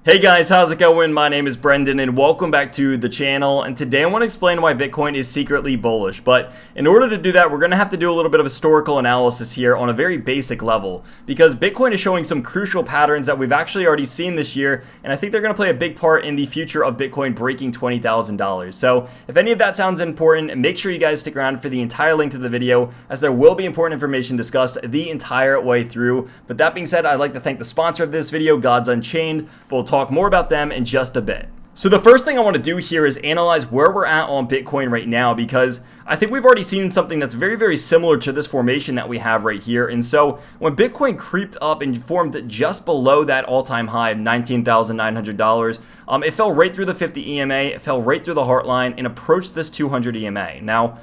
Hey guys, how's it going? My name is Brendan and welcome back to the channel, and today I want to explain why Bitcoin is secretly bullish. But in order to do that, we're going to have to do a little bit of historical analysis here on a very basic level, because Bitcoin is showing some crucial patterns that we've actually already seen this year, and I think they're going to play a big part in the future of Bitcoin breaking $20,000. So if any of that sounds important, make sure you guys stick around for the entire length of the video, as there will be important information discussed the entire way through. But that being said, I'd like to thank the sponsor of this video, Gods Unchained. We'll talk more about them in just a bit. So the first thing I want to do here is analyze where we're at on Bitcoin right now, because I think we've already seen something that's very, very similar to this formation that we have right here. And so when Bitcoin creeped up and formed just below that all-time high of $19,900, it fell right through the 50 EMA, it fell right through the heartline, and approached this 200 EMA. Now,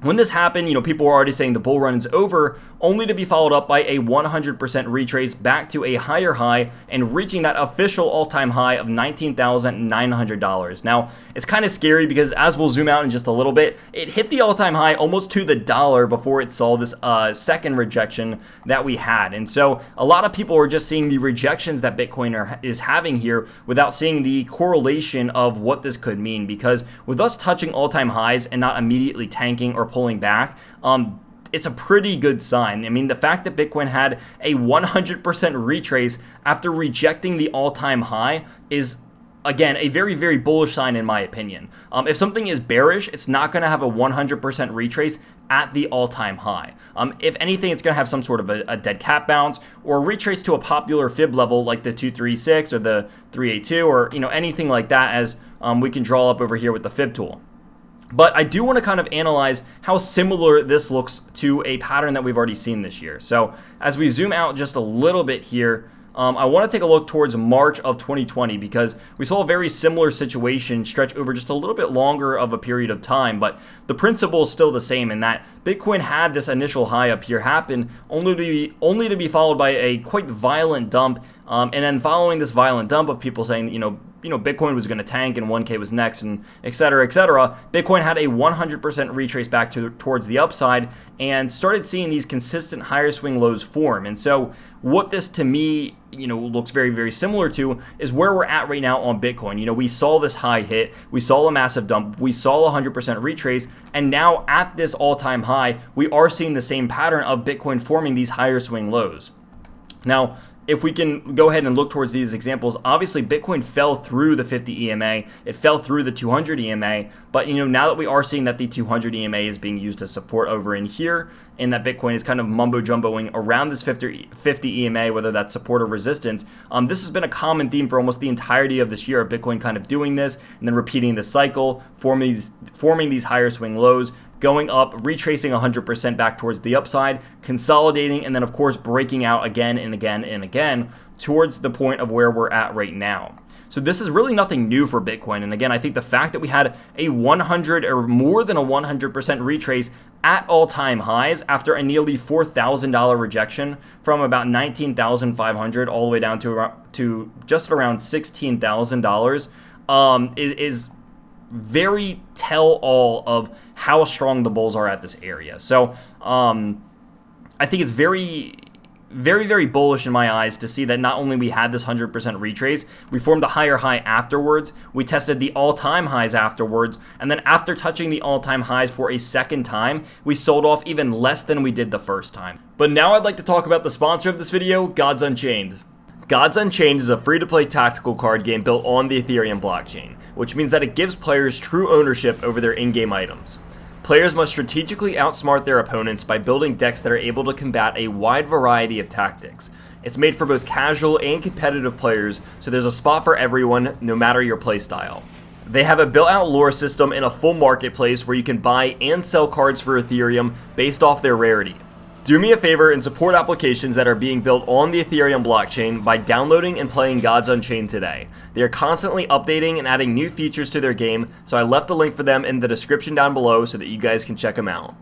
when this happened, people were already saying the bull run is over, only to be followed up by a 100% retrace back to a higher high and reaching that official all-time high of $19,900. Now, it's kind of scary because as we'll zoom out in just a little bit, it hit the all-time high almost to the dollar before it saw this second rejection that we had. And so a lot of people are just seeing the rejections that Bitcoin is having here without seeing the correlation of what this could mean, because with us touching all-time highs and not immediately tanking or pulling back, it's a pretty good sign. I mean, the fact that Bitcoin had a 100% retrace after rejecting the all-time high is, again, a very, very bullish sign in my opinion. If something is bearish, it's not going to have a 100% retrace at the all-time high. If anything, it's going to have some sort of a dead cat bounce or a retrace to a popular fib level like the 236 or the 382 or anything like that, as we can draw up over here with the fib tool. But I do want to kind of analyze how similar this looks to a pattern that we've already seen this year. So as we zoom out just a little bit here, I want to take a look towards March of 2020, because we saw a very similar situation stretch over just a little bit longer of a period of time, but the principle is still the same, in that Bitcoin had this initial high up here happen only to be followed by a quite violent dump, and then following this violent dump of people saying that, Bitcoin was going to tank and 1K was next, and et cetera, Bitcoin had a 100% retrace back towards the upside and started seeing these consistent higher swing lows form. And so what this to me, looks very, very similar to is where we're at right now on Bitcoin. We saw this high hit, we saw a massive dump, we saw a 100% retrace, and now at this all-time high, we are seeing the same pattern of Bitcoin forming these higher swing lows. Now, if we can go ahead and look towards these examples, obviously Bitcoin fell through the 50 EMA, it fell through the 200 EMA, but now that we are seeing that the 200 EMA is being used as support over in here, and that Bitcoin is kind of mumbo-jumboing around this 50 EMA, whether that's support or resistance, this has been a common theme for almost the entirety of this year, of Bitcoin kind of doing this, and then repeating this cycle, forming these higher swing lows, going up, retracing 100% back towards the upside, consolidating, and then of course breaking out again and again and again towards the point of where we're at right now. So this is really nothing new for Bitcoin. And again, I think the fact that we had a 100 or more than a 100% retrace at all-time highs after a nearly $4,000 rejection from about $19,500 all the way down to just around $16,000 is very tell-all of how strong the bulls are at this area. So I think it's very, very, very bullish in my eyes to see that not only we had this 100% retrace, we formed the higher high afterwards, we tested the all-time highs afterwards, and then after touching the all-time highs for a second time, we sold off even less than we did the first time. But now I'd like to talk about the sponsor of this video, Gods Unchained. Gods Unchained is a free-to-play tactical card game built on the Ethereum blockchain, which means that it gives players true ownership over their in-game items. Players must strategically outsmart their opponents by building decks that are able to combat a wide variety of tactics. It's made for both casual and competitive players, so there's a spot for everyone, no matter your playstyle. They have a built-out lore system and a full marketplace where you can buy and sell cards for Ethereum based off their rarity. Do me a favor and support applications that are being built on the Ethereum blockchain by downloading and playing Gods Unchained today. They are constantly updating and adding new features to their game, so I left a link for them in the description down below so that you guys can check them out.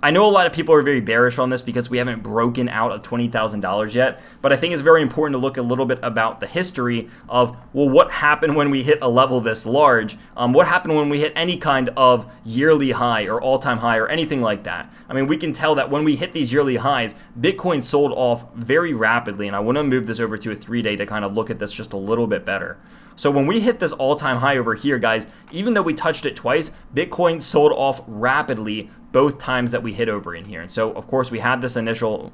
I know a lot of people are very bearish on this because we haven't broken out of $20,000 yet, but I think it's very important to look a little bit about the history of, well, what happened when we hit a level this large? What happened when we hit any kind of yearly high or all-time high or anything like that? I mean, we can tell that when we hit these yearly highs, Bitcoin sold off very rapidly, and I want to move this over to a 3-day to kind of look at this just a little bit better. So when we hit this all-time high over here, guys, even though we touched it twice, Bitcoin sold off rapidly both times that we hit over in here. And so, of course, we had this initial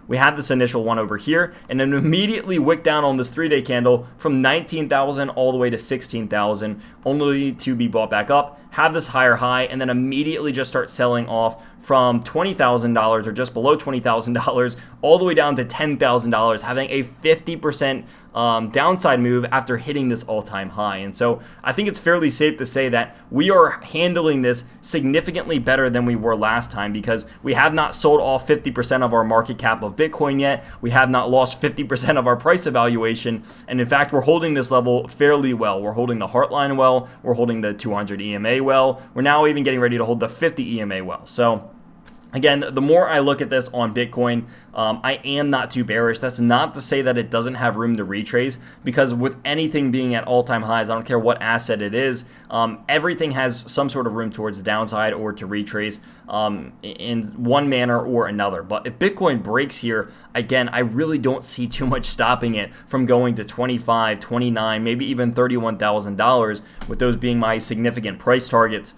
one over here, and then immediately wicked down on this 3-day candle from 19,000 all the way to 16,000, only to be bought back up, have this higher high, and then immediately just start selling off from $20,000 or just below $20,000 all the way down to $10,000, having a 50% downside move after hitting this all-time high. And so I think it's fairly safe to say that we are handling this significantly better than we were last time, because we have not sold off 50% of our market cap of Bitcoin yet. We have not lost 50% of our price evaluation. And in fact, we're holding this level fairly well. We're holding the Heartline well. We're holding the 200 EMA well. We're now even getting ready to hold the 50 EMA well. So again, the more I look at this on Bitcoin, I am not too bearish. That's not to say that it doesn't have room to retrace, because with anything being at all-time highs, I don't care what asset it is, everything has some sort of room towards the downside or to retrace in one manner or another. But if Bitcoin breaks here, again, I really don't see too much stopping it from going to 25, 29, maybe even $31,000, with those being my significant price targets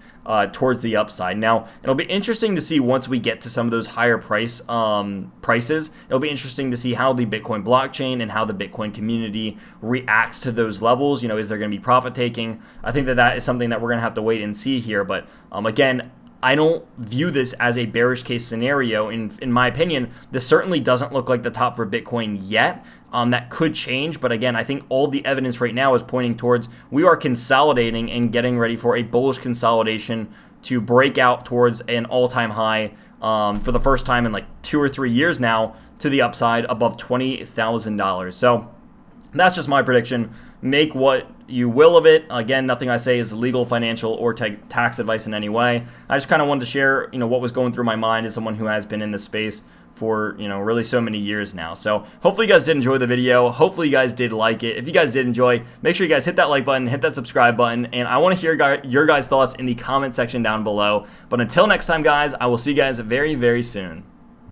towards the upside. Now, it'll be interesting to see once we get to some of those higher prices. It'll be interesting to see how the Bitcoin blockchain and how the Bitcoin community reacts to those levels. You know, is there going to be profit taking? I think that is something that we're going to have to wait and see here. But again, I don't view this as a bearish case scenario. In my opinion, this certainly doesn't look like the top for Bitcoin yet. That could change, but again, I think all the evidence right now is pointing towards we are consolidating and getting ready for a bullish consolidation to break out towards an all-time high for the first time in like 2 or 3 years now, to the upside above $20,000. So that's just my prediction. Make what you will of it. Again, nothing I say is legal, financial, or tax advice in any way. I just kind of wanted to share, what was going through my mind as someone who has been in this space for, really so many years now. So hopefully you guys did enjoy the video. Hopefully you guys did like it. If you guys did enjoy, make sure you guys hit that like button, hit that subscribe button, and I want to hear your guys' thoughts in the comment section down below. But until next time, guys, I will see you guys very, very soon.